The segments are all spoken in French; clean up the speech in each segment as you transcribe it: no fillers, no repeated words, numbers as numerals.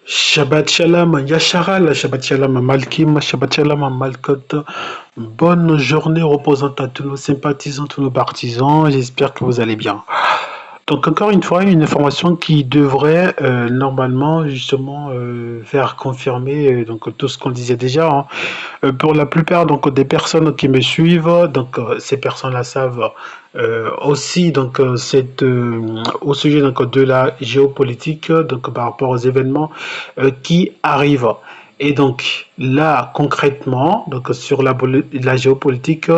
Shabbat Shalom, Yasharal, Shabbat Shalom, Malkim, Shabbat Shalom, Malkot. Bonne journée reposante à tous nos sympathisants, tous nos partisans. J'espère que vous allez bien. Donc encore une fois, une information qui devrait normalement justement faire confirmer donc tout ce qu'on disait déjà, hein. Pour la plupart donc des personnes qui me suivent, donc ces personnes-là savent aussi donc au sujet donc de la géopolitique, donc par rapport aux événements qui arrivent. Et donc là concrètement, donc sur la géopolitique,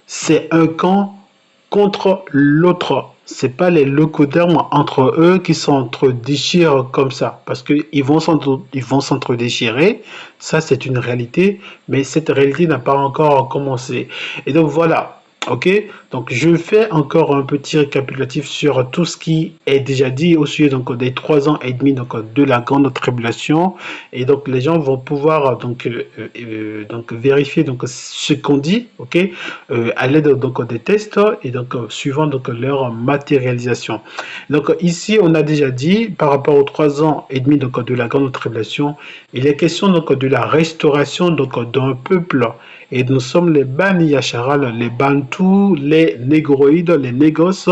c'est un camp contre l'autre. C'est pas les leucodermes entre eux qui s'entre-déchirent comme ça, parce qu'ils vont s'entre-déchirer, ça c'est une réalité, mais cette réalité n'a pas encore commencé. Et donc voilà, ok. Donc je fais encore un petit récapitulatif sur tout ce qui est déjà dit au sujet donc des 3 ans et demi donc de la grande tribulation, et donc les gens vont pouvoir donc vérifier donc ce qu'on dit, ok, à l'aide donc des tests et donc suivant donc leur matérialisation. Donc ici on a déjà dit par rapport aux 3 ans et demi donc de la grande tribulation, il est question donc de la restauration donc d'un peuple, et nous sommes les Bani Yacharal, les Bantous, les Négroïdes, les Négos,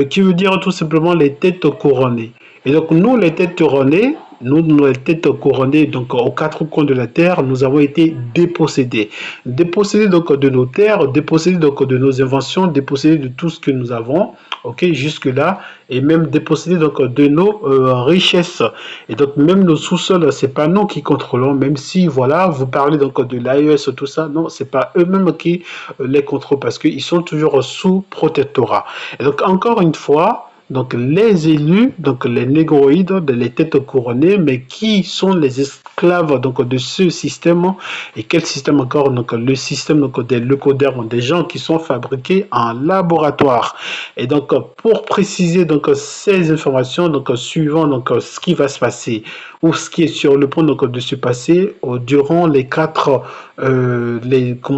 qui veut dire tout simplement les têtes couronnées. Et donc nous, les têtes couronnées, les têtes couronnées, donc aux 4 coins de la terre, nous avons été dépossédés. Dépossédés donc de nos terres, dépossédés donc de nos inventions, dépossédés de tout ce que nous avons, ok, jusque-là, et même dépossédés donc de nos richesses. Et donc même nos sous-sols, c'est pas nous qui contrôlons, même si voilà, vous parlez donc de l'AES, tout ça, non, c'est pas eux-mêmes qui les contrôlent parce qu'ils sont toujours sous protectorat. Et donc encore une fois, donc les élus, donc les négroïdes, les têtes couronnées, mais qui sont les esclaves donc de ce système, et quel système encore? Donc le système donc des leucodermes, des gens qui sont fabriqués en laboratoire. Et donc pour préciser donc ces informations, donc suivant donc ce qui va se passer ou ce qui est sur le point donc de se passer durant les comment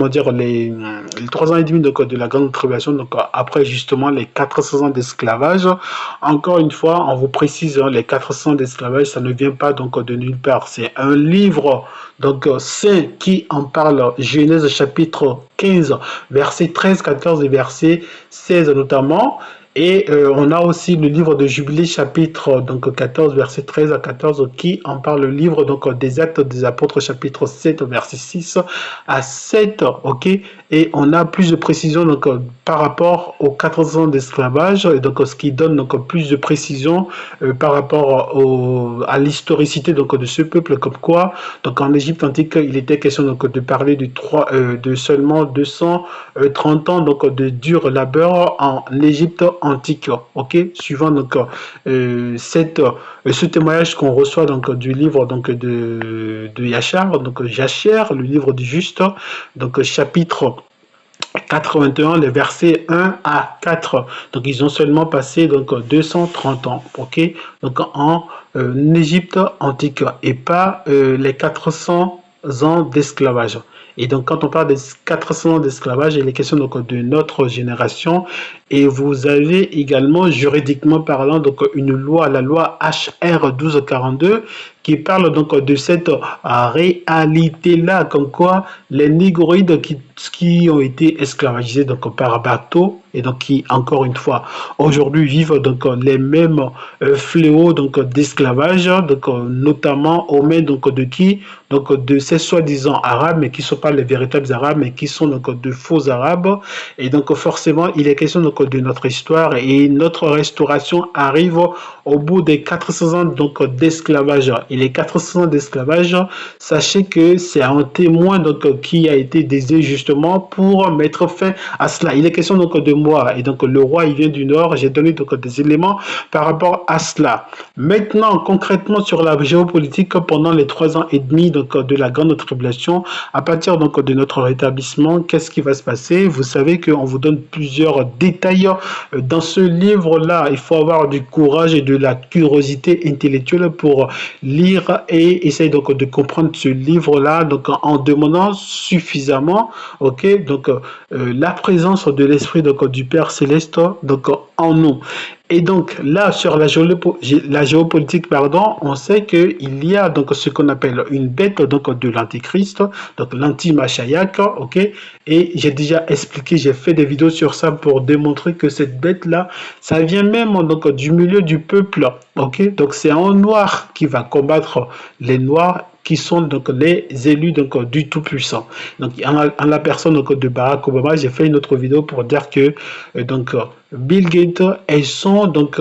dire les 3 ans et demi donc de la grande tribulation, donc après justement les 400 ans d'esclavage. Encore une fois, on vous précise, hein, les 400 d'esclavage, ça ne vient pas donc de nulle part. C'est un livre donc saint qui en parle, Genèse chapitre 15, verset 13, 14 et verset 16 notamment. Et on a aussi le livre de Jubilé chapitre donc 14 verset 13 à 14 qui en parle, le livre donc des Actes des Apôtres chapitre 7 verset 6 à 7, ok. Et on a plus de précision donc par rapport aux 400 ans d'esclavage, et donc ce qui donne donc plus de précision par rapport à l'historicité donc de ce peuple, comme quoi donc en Égypte antique il était question donc de parler de seulement 230 ans donc de dur labeur en Égypte antique, ok, suivant donc ce témoignage qu'on reçoit donc du livre donc de Yachar, donc Jacher, le livre du juste, donc chapitre 81, les versets 1 à 4. Donc ils ont seulement passé donc 230 ans, ok, donc en Égypte antique, et pas les 400 ans d'esclavage. Et donc quand on parle des 400 ans d'esclavage, il est question donc de notre génération. Et vous avez également juridiquement parlant donc une loi, la loi HR 1242, qui parle donc de cette réalité-là, comme quoi les négroïdes qui ont été esclavagisés donc par bateau, et donc qui encore une fois aujourd'hui vivent donc les mêmes fléaux donc d'esclavage, donc notamment aux mains donc de qui, donc de ces soi-disant arabes, mais qui ne sont pas les véritables arabes, mais qui sont donc de faux arabes. Et donc forcément il est question donc de notre histoire, et notre restauration arrive au bout des 400 ans donc d'esclavage. Et les 400 ans d'esclavage, sachez que c'est un témoin donc qui a été désigné justement pour mettre fin à cela. Il est question donc de moi, et donc le roi il vient du nord. J'ai donné donc des éléments par rapport à cela. Maintenant concrètement sur la géopolitique pendant les 3 ans et demi donc de la grande tribulation, à partir donc de notre rétablissement, qu'est-ce qui va se passer? Vous savez qu'on vous donne plusieurs détails dans ce livre-là. Il faut avoir du courage et de la curiosité intellectuelle pour lire et essayer donc de comprendre ce livre-là, donc en demandant suffisamment, ok, donc la présence de l'esprit donc du Père céleste donc en nous. Et donc là, sur la géopolitique, pardon, on sait qu'il y a donc ce qu'on appelle une bête donc de l'antichrist, donc l'anti-Machaïac, ok. Et j'ai déjà expliqué, j'ai fait des vidéos sur ça pour démontrer que cette bête-là, ça vient même donc du milieu du peuple, ok. Donc c'est un noir qui va combattre les noirs qui sont donc les élus donc du Tout-Puissant. Donc en la personne donc, de Barack Obama, j'ai fait une autre vidéo pour dire que donc Bill Gates, elles sont donc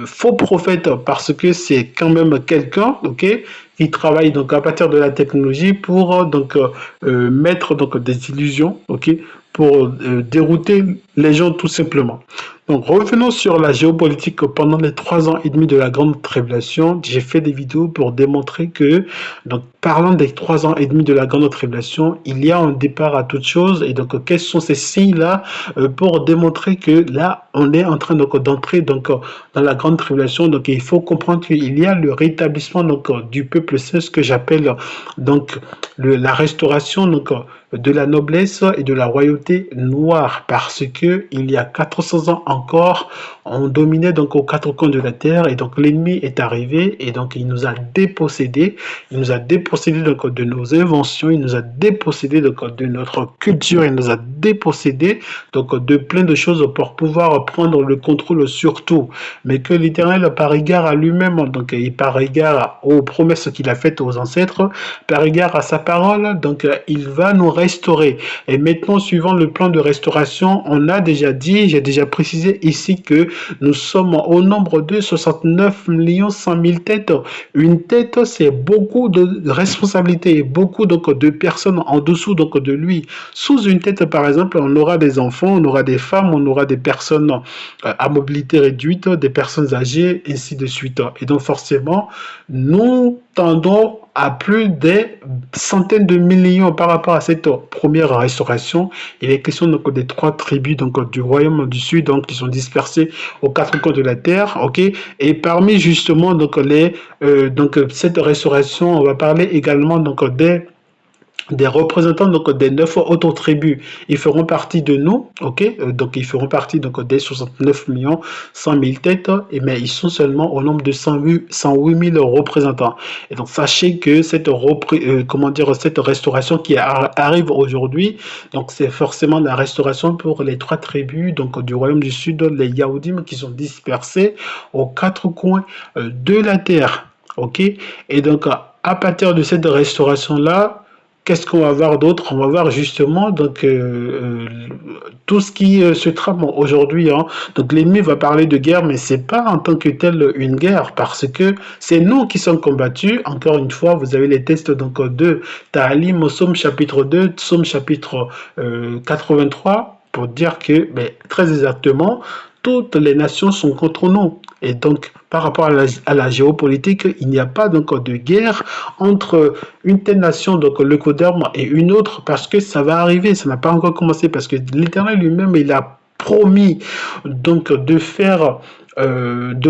faux prophètes parce que c'est quand même quelqu'un, ok, qui travaille donc à partir de la technologie pour mettre donc des illusions, ok, pour dérouter les gens tout simplement. Donc revenons sur la géopolitique pendant les 3 ans et demi de la grande tribulation. J'ai fait des vidéos pour démontrer que, donc parlant des 3 ans et demi de la grande tribulation, il y a un départ à toute chose. Et donc quels sont ces signes-là pour démontrer que là, on est en train d'entrer dans la grande tribulation. Donc il faut comprendre qu'il y a le rétablissement du peuple, c'est ce que j'appelle donc la restauration de la noblesse et de la royauté noire, parce que il y a 400 ans encore, on dominait donc aux quatre coins de la terre, et donc l'ennemi est arrivé et donc il nous a dépossédés, donc de nos inventions, il nous a dépossédés donc de notre culture, il nous a dépossédés donc de plein de choses pour pouvoir prendre le contrôle sur tout, mais que l'Éternel par égard à lui-même, donc et par égard aux promesses qu'il a faites aux ancêtres, par égard à sa parole, donc il va nous restaurer. Et maintenant, suivant le plan de restauration, on a déjà dit, j'ai déjà précisé ici que nous sommes au nombre de 69 100 000 têtes. Une tête, c'est beaucoup de responsabilités, beaucoup donc de personnes en dessous donc de lui. Sous une tête, par exemple, on aura des enfants, on aura des femmes, on aura des personnes à mobilité réduite, des personnes âgées, ainsi de suite. Et donc forcément, nous tendons à plus des centaines de millions par rapport à cette première restauration. Il est question donc des 3 tribus donc du royaume du Sud donc qui sont dispersées aux 4 coins de la terre, ok. Et parmi justement donc cette restauration, on va parler également donc des représentants donc des 9 autres tribus. Ils feront partie de nous, ok. Donc ils feront partie donc des 69 millions 100 000 têtes, mais ils sont seulement au nombre de 108 000 représentants. Et donc sachez que cette restauration qui arrive aujourd'hui, donc c'est forcément la restauration pour les 3 tribus donc du royaume du Sud, les Yaoudim qui sont dispersés aux 4 coins de la terre, ok. Et donc à partir de cette restauration là, qu'est-ce qu'on va voir d'autre? On va voir justement tout ce qui se trame aujourd'hui, hein. Donc l'ennemi va parler de guerre, mais c'est pas en tant que tel une guerre, parce que c'est nous qui sommes combattus. Encore une fois, vous avez les textes donc de Tahalim, Somme chapitre 2, Somme chapitre 83, pour dire que, très exactement, toutes les nations sont contre nous. Et donc, par rapport à la géopolitique, il n'y a pas donc de guerre entre une telle nation, donc le Coderme, et une autre, parce que ça va arriver, ça n'a pas encore commencé, parce que l'Éternel lui-même, il a promis donc de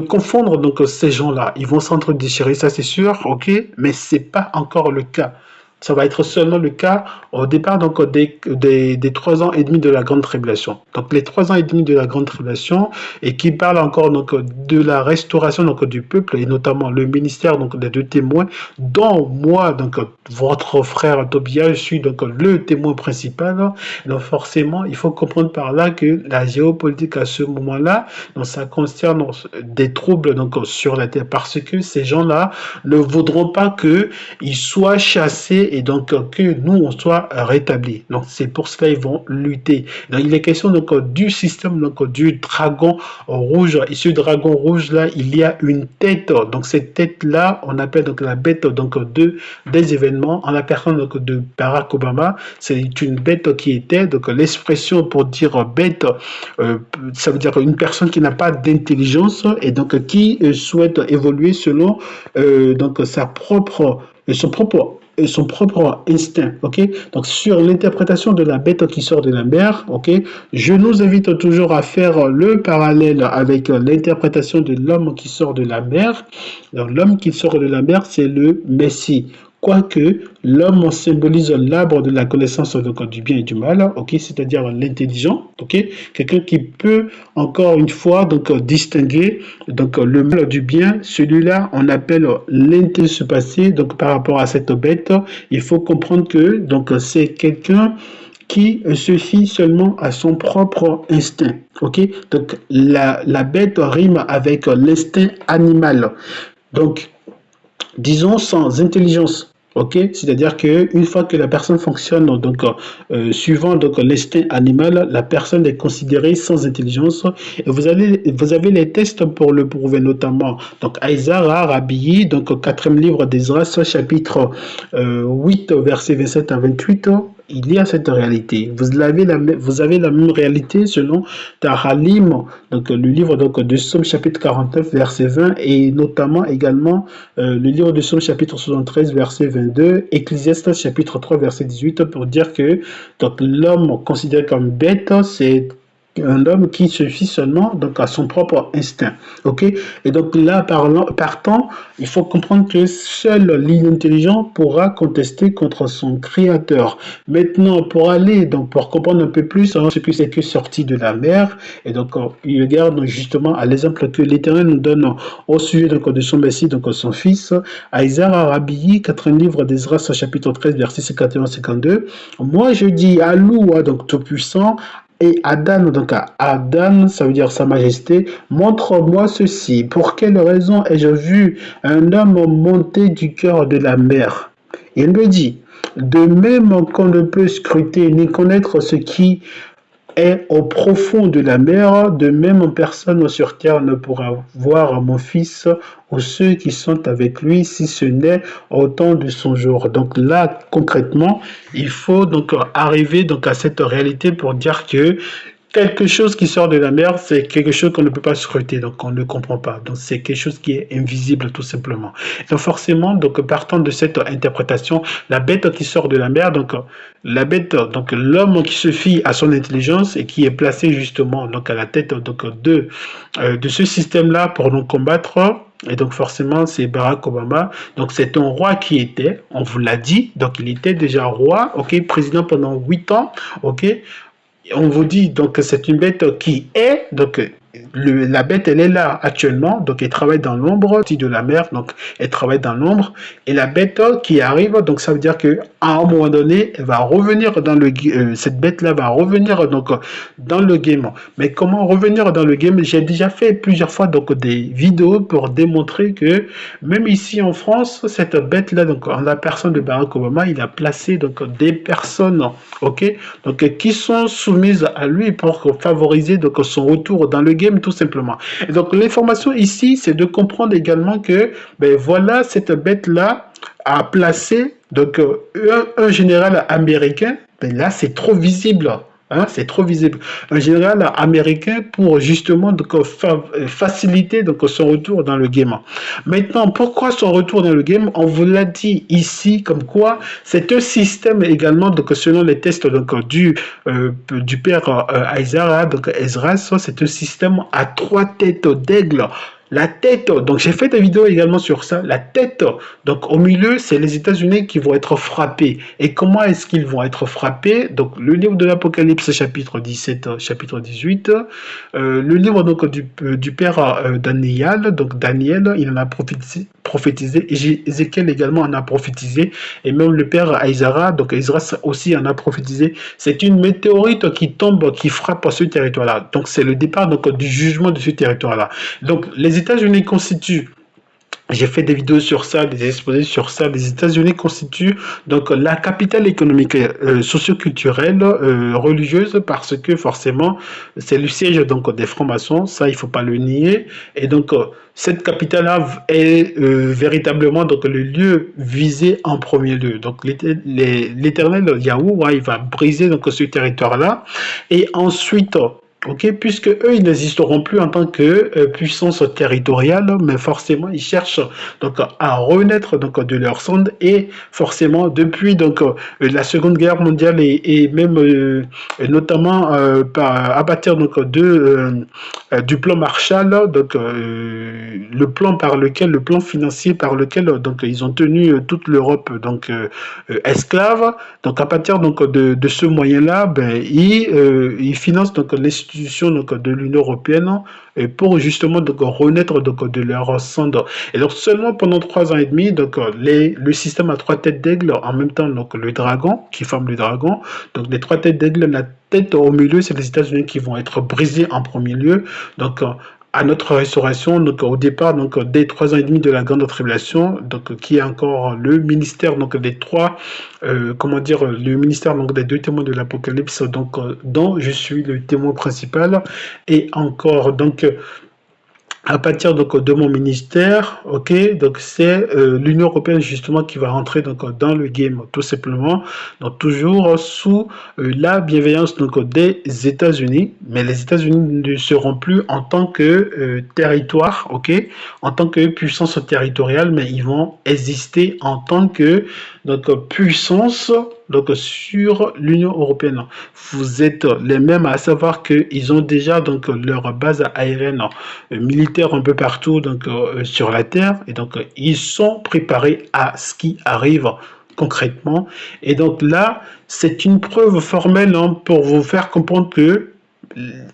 confondre donc ces gens-là. Ils vont s'entre-déchirer, ça c'est sûr, ok, mais c'est pas encore le cas. Ça va être seulement le cas au départ donc des 3 ans et demi de la grande tribulation. Donc les 3 ans et demi de la grande tribulation, et qui parle encore donc de la restauration donc du peuple, et notamment le ministère donc des 2 témoins, dont moi donc votre frère Tobia, je suis donc le témoin principal. Donc forcément, il faut comprendre par là que la géopolitique à ce moment-là, donc ça concerne des troubles donc sur la terre, parce que ces gens-là ne voudront pas que ils soient chassés et donc que nous on soit rétablis. Donc c'est pour cela ils vont lutter. Donc il est question donc du système donc du dragon rouge. Et ce dragon rouge là, il y a une tête. Donc cette tête là, on appelle donc la bête donc des événements. En la personne donc de Barack Obama, c'est une bête qui était donc l'expression pour dire bête, ça veut dire une personne qui n'a pas d'intelligence et donc qui souhaite évoluer selon donc son propre instinct, ok. Donc sur l'interprétation de la bête qui sort de la mer, ok, je nous invite toujours à faire le parallèle avec l'interprétation de l'homme qui sort de la mer. Donc l'homme qui sort de la mer, c'est le Messie. quoique l'homme symbolise l'arbre de la connaissance donc, du bien et du mal, ok, c'est-à-dire l'intelligent, ok, quelqu'un qui peut encore une fois donc distinguer donc le mal du bien, celui-là on appelle l'intelligence passée. Donc par rapport à cette bête, il faut comprendre que donc c'est quelqu'un qui se fie seulement à son propre instinct. Ok, donc la bête rime avec l'instinct animal. Donc disons sans intelligence. Ok, c'est-à-dire que une fois que la personne fonctionne donc suivant donc l'instinct animal, la personne est considérée sans intelligence. Et vous avez les tests pour le prouver, notamment donc Aïzara Rabii, donc quatrième livre d'Esdras, chapitre 8 verset 27 à 28. Il y a cette réalité. Vous avez la même réalité selon Tahalim, donc le livre donc, de Somme chapitre 49 verset 20, et notamment également le livre de Somme chapitre 73 verset 22, Ecclésiaste chapitre 3 verset 18, pour dire que donc l'homme considéré comme bête, c'est un homme qui se fie seulement donc à son propre instinct. Ok, et donc là partant, il faut comprendre que seul l'intelligent pourra contester contre son créateur. Maintenant, pour aller donc pour comprendre un peu plus ce que c'est que sorti de la mer, et donc il regarde justement à l'exemple que l'Éternel nous donne au sujet donc, de son Messie, donc son Fils, Aïzar Arabi, 4e livre d'Esdras, chapitre 13, verset 51-52. Moi je dis à Loua, donc Tout-Puissant, et Adam, donc à Adam, ça veut dire Sa Majesté, montre-moi ceci. Pour quelle raison ai-je vu un homme monter du cœur de la mer? Il me dit, de même qu'on ne peut scruter ni connaître ce qui est au profond de la mer, de même personne sur terre ne pourra voir mon fils ou ceux qui sont avec lui, si ce n'est au temps de son jour. Donc là, concrètement, il faut donc arriver donc à cette réalité pour dire que quelque chose qui sort de la mer, c'est quelque chose qu'on ne peut pas scruter, donc on ne comprend pas. Donc c'est quelque chose qui est invisible tout simplement. Donc forcément, donc partant de cette interprétation, la bête qui sort de la mer, donc la bête, donc l'homme qui se fie à son intelligence et qui est placé justement donc à la tête donc de ce système-là pour nous combattre. Et donc forcément, c'est Barack Obama. Donc c'est un roi qui était, on vous l'a dit, donc il était déjà roi, ok, président pendant 8 ans, ok, on vous dit donc que c'est une bête qui est, donc la bête elle est là actuellement, donc elle travaille dans l'ombre de la mer, donc elle travaille dans l'ombre, et la bête qui arrive, donc ça veut dire que à un moment donné, elle va revenir dans cette bête là va revenir donc dans le game. Mais comment revenir dans le game? J'ai déjà fait plusieurs fois donc des vidéos pour démontrer que même ici en France, cette bête là, donc en la personne de Barack Obama, il a placé donc des personnes, ok, donc qui sont soumises à lui pour favoriser donc son retour dans le game tout simplement. Et donc l'information ici, c'est de comprendre également que ben voilà, cette bête là a placé donc un général américain. Ben là, c'est trop visible. Hein, c'est trop visible. Un général américain pour justement donc, faciliter donc, son retour dans le game. Maintenant, pourquoi son retour dans le game? On vous l'a dit ici, comme quoi c'est un système également, donc, selon les tests donc, du père Aïzara, donc Esdras, c'est un système à 3 têtes d'aigle. La tête, donc j'ai fait des vidéos également sur ça, la tête, donc au milieu, c'est les États-Unis qui vont être frappés. Et comment est-ce qu'ils vont être frappés? Donc le livre de l'Apocalypse, chapitre 17, chapitre 18, le livre donc du père Daniel, donc Daniel, il en a prophétisé, Ézéchiel également en a prophétisé, et même le père Aïzara, donc Esdras aussi en a prophétisé. C'est une météorite qui tombe, qui frappe ce territoire-là. Donc c'est le départ donc, du jugement de ce territoire-là. Donc les États-Unis constituent, j'ai fait des vidéos sur ça, des exposés sur ça. Les États-Unis constituent donc la capitale économique, socioculturelle, religieuse, parce que forcément c'est le siège donc des francs-maçons. Ça, il faut pas le nier. Et donc cette capitale-là est véritablement donc le lieu visé en premier lieu. Donc l'Éternel Yahweh, il va briser donc ce territoire-là, et ensuite Ok, puisque eux, ils n'existeront plus en tant que puissance territoriale, mais forcément, ils cherchent donc à renaître donc de leur sonde et forcément depuis donc la Seconde Guerre mondiale et même notamment à partir donc du plan Marshall, donc le plan par lequel le plan financier par lequel donc ils ont tenu toute l'Europe donc esclave. Donc à partir donc de ce moyen-là, ben, ils financent donc l'institution donc de l'Union européenne et pour justement donc renaître donc de leur cendre. Et donc seulement pendant 3 ans et demi, donc le système a trois têtes d'aigle en même temps donc le dragon qui forme le dragon. Donc les trois têtes d'aigle, la tête au milieu, c'est les États-Unis qui vont être brisés en premier lieu. Donc à notre restauration, donc au départ, donc dès 3 ans et demi de la grande tribulation, donc qui est encore le ministère donc des trois, comment dire, le ministère donc des deux témoins de l'Apocalypse, donc dont je suis le témoin principal, et encore donc à partir donc de mon ministère, ok, donc c'est l'Union européenne justement qui va rentrer donc dans le game tout simplement, donc toujours sous la bienveillance donc des États-Unis, mais les États-Unis ne seront plus en tant que territoire, ok, en tant que puissance territoriale, mais ils vont exister en tant que donc puissance donc sur l'Union européenne. Vous êtes les mêmes à savoir qu'ils ont déjà donc leur base aérienne militaires un peu partout donc, sur la Terre. Et donc, ils sont préparés à ce qui arrive concrètement. Et donc là, c'est une preuve formelle hein, pour vous faire comprendre que,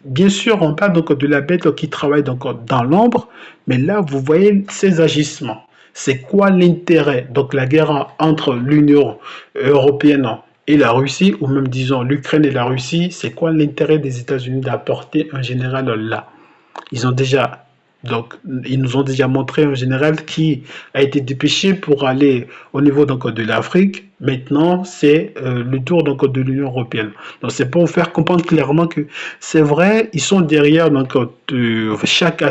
bien sûr, on parle donc de la bête qui travaille donc dans l'ombre, mais là, vous voyez ses agissements. C'est quoi l'intérêt? Donc la guerre entre l'Union européenne et la Russie, ou même disons l'Ukraine et la Russie, c'est quoi l'intérêt des États-Unis d'apporter un général là? Ils ont déjà, donc, ils nous ont déjà montré un général qui a été dépêché pour aller au niveau donc, de l'Afrique. Maintenant, c'est le tour donc, de l'Union européenne. Donc, c'est pour vous faire comprendre clairement que c'est vrai, ils sont derrière donc, chaque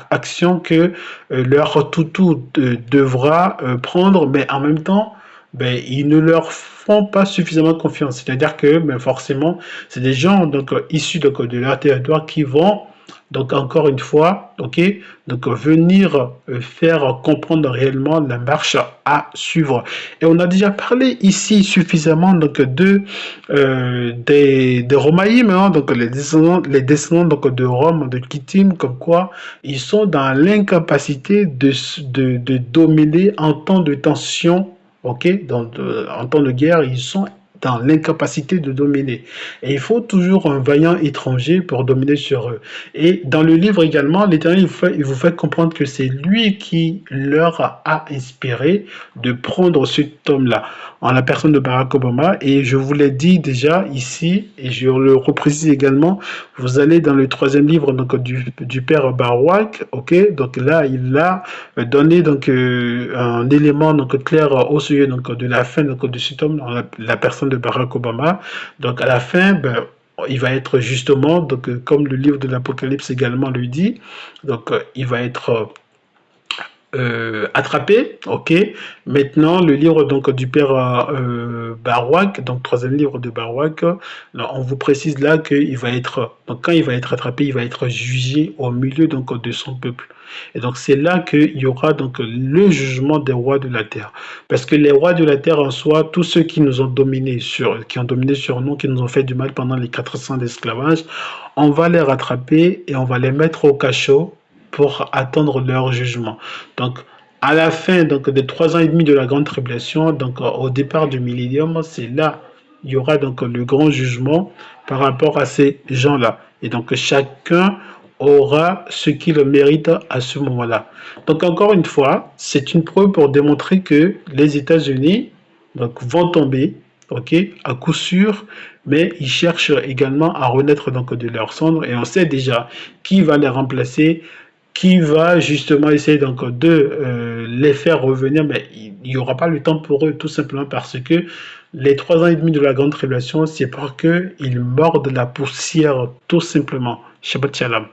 action que leur toutou devra prendre, mais en même temps, ben, ils ne leur font pas suffisamment confiance. C'est-à-dire que ben, forcément, c'est des gens donc, issus donc, de leur territoire qui vont donc encore une fois, ok, donc venir faire comprendre réellement la marche à suivre. Et on a déjà parlé ici suffisamment donc des Romaïm, hein, donc les descendants donc de Rome, de Kittim, comme quoi ils sont dans l'incapacité de dominer en temps de tension. Ok, donc en temps de guerre, ils sont dans l'incapacité de dominer. Et il faut toujours un vaillant étranger pour dominer sur eux. Et dans le livre également, l'Éternel il vous fait comprendre que c'est lui qui leur a inspiré de prendre cet homme-là, en la personne de Barack Obama. Et je vous l'ai dit déjà ici, et je le reprécise également, vous allez dans le troisième livre donc, du père Barouak, ok, donc là, il a donné donc, un élément donc, clair au sujet donc, de la fin donc, de cet homme, la personne de Barack Obama. Donc à la fin, ben, il va être justement, donc, comme le livre de l'Apocalypse également le dit, donc il va être attrapé, ok. Maintenant, le livre donc du père Barouak, donc troisième livre de Barouak, on vous précise là qu'il va être, donc quand il va être attrapé, il va être jugé au milieu donc de son peuple. Et donc c'est là qu'il y aura donc le jugement des rois de la terre, parce que les rois de la terre en soi, tous ceux qui nous ont dominés qui ont dominé sur nous, qui nous ont fait du mal pendant les 400 d'esclavage, on va les rattraper et on va les mettre au cachot pour attendre leur jugement. Donc, à la fin donc, des 3 ans et demi de la grande tribulation, donc au départ du millénium, c'est là il y aura donc le grand jugement par rapport à ces gens-là. Et donc chacun aura ce qu'il mérite à ce moment-là. Donc encore une fois, c'est une preuve pour démontrer que les États-Unis donc, vont tomber, ok, à coup sûr, mais ils cherchent également à renaître donc de leur cendre et on sait déjà qui va les remplacer, qui va justement essayer donc de les faire revenir, mais il n'y aura pas le temps pour eux, tout simplement parce que les 3 ans et demi de la grande tribulation, c'est pour qu'ils mordent la poussière, tout simplement. Shabbat Shalom.